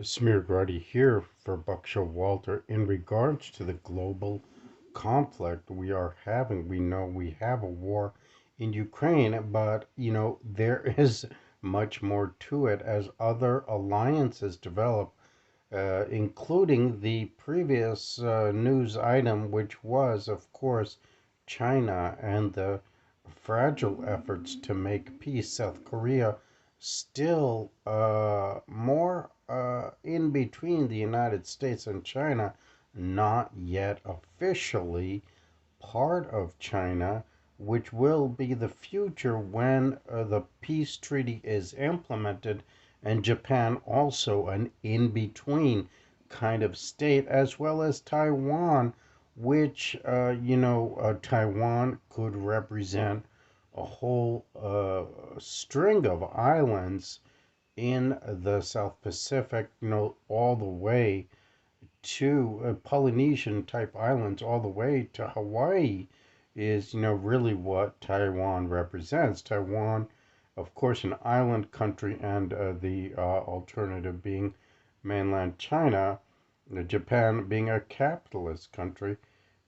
Samir here for Buckshot Walter. In regards to the global conflict we are having, we know we have a war in Ukraine, but there is much more to it as other alliances develop, including the previous news item, which was, of course, China and the fragile efforts to make peace. South Korea still more in between the United States and China, not yet officially part of China, which will be the future when the peace treaty is implemented, and Japan also an in between kind of state, as well as Taiwan, which, Taiwan could represent a whole string of islands in the South Pacific, all the way to Polynesian type islands, all the way to Hawaii, is, really what Taiwan represents. Taiwan, of course, an island country, and the alternative being mainland China, Japan being a capitalist country,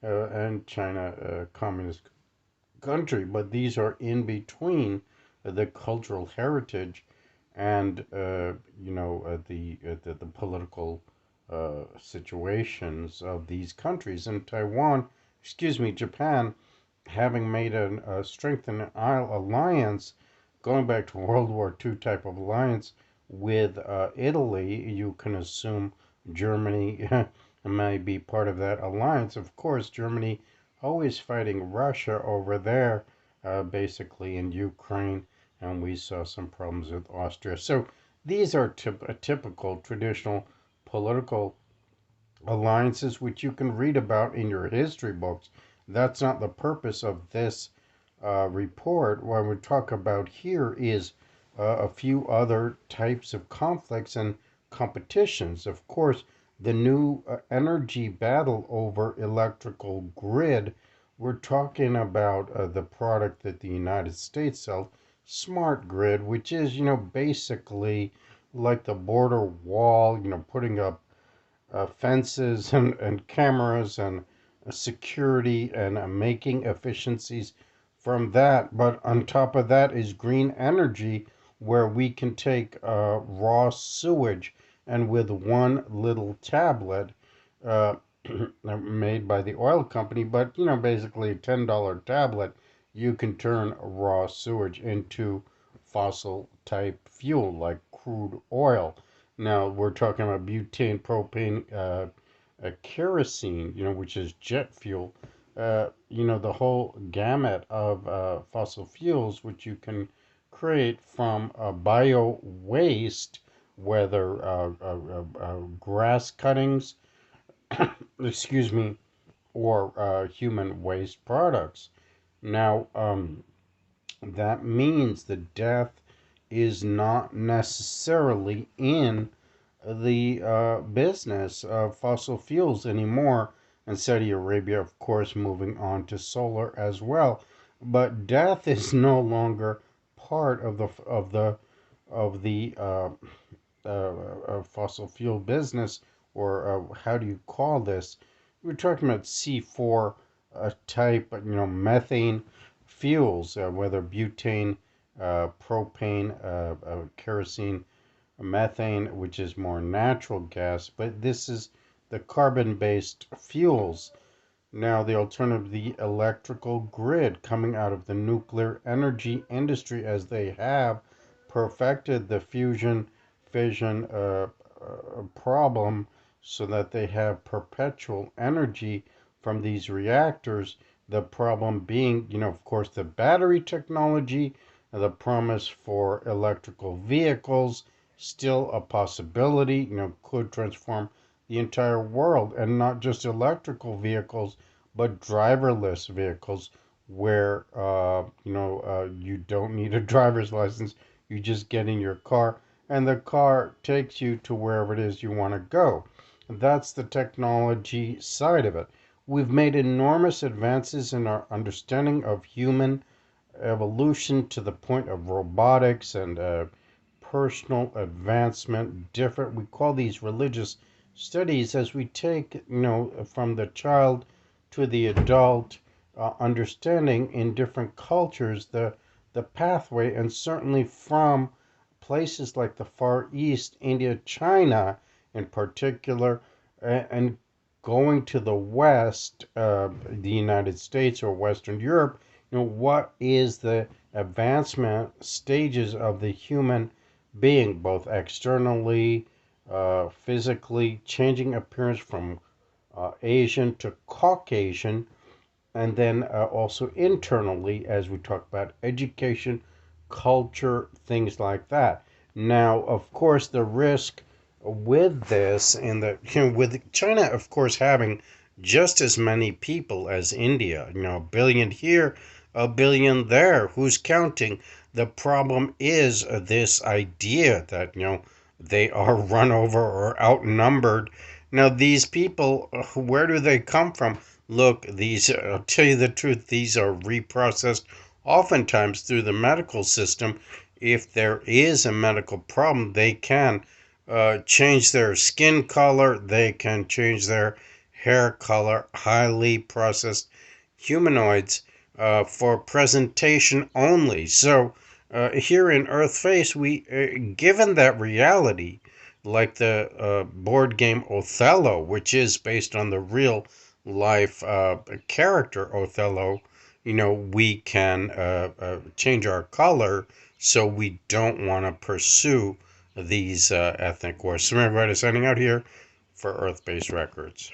and China a communist country. But these are in between the cultural heritage and the political situations of these countries. And Japan, having made a strengthened alliance, going back to World War II type of alliance with Italy, you can assume Germany may be part of that alliance. Of course, Germany always fighting Russia over there, basically in Ukraine, and we saw some problems with Austria. So these are typical traditional political alliances which you can read about in your history books. That's not the purpose of this report. What we talk about here is a few other types of conflicts and competitions. Of course, the new energy battle over electrical grid. We're talking about the product that the United States sells, smart grid, which is, basically like the border wall, putting up fences and cameras and security and making efficiencies from that. But on top of that is green energy, where we can take raw sewage and with one little tablet uh, made by the oil company, but basically a $10 tablet, you can turn raw sewage into fossil type fuel like crude oil. Now we're talking about butane, propane, kerosene, which is jet fuel. The whole gamut of fossil fuels, which you can create from bio waste, whether grass cuttings, excuse me, or human waste products. Now, that means the death is not necessarily in the business of fossil fuels anymore, and Saudi Arabia, of course, moving on to solar as well. But death is no longer part of the fossil fuel business, or how do you call this? We're talking about C4 type, methane fuels, whether butane, propane, kerosene, methane, which is more natural gas, but this is the carbon based fuels. Now, the alternative, the electrical grid coming out of the nuclear energy industry, as they have perfected the fusion fission problem so that they have perpetual energy from these reactors. The problem being, of course, the battery technology, the promise for electrical vehicles, still a possibility, could transform the entire world, and not just electrical vehicles, but driverless vehicles where, you don't need a driver's license. You just get in your car and the car takes you to wherever it is you want to go. That's the technology side of it. We've made enormous advances in our understanding of human evolution to the point of robotics and personal advancement different. We call these religious studies as we take, from the child to the adult, understanding in different cultures the pathway, and certainly from places like the Far East, India, China in particular, and going to the West, the United States or Western Europe, what is the advancement stages of the human being, both externally, physically, changing appearance from Asian to Caucasian, and then also internally, as we talk about education, culture, things like that. Now, of course, the risk with this, and with China, of course, having just as many people as India, a billion here, a billion there. Who's counting? The problem is this idea that they are run over or outnumbered. Now, these people, where do they come from? Look, I'll tell you the truth, these are reprocessed oftentimes through the medical system. If there is a medical problem, they can change their skin color, they can change their hair color, highly processed humanoids for presentation only. So here in Earth Face, given that reality, like the board game Othello, which is based on the real life character Othello, we can change our color so we don't want to pursue these ethnic wars. So everybody signing out here for Earth Based Records.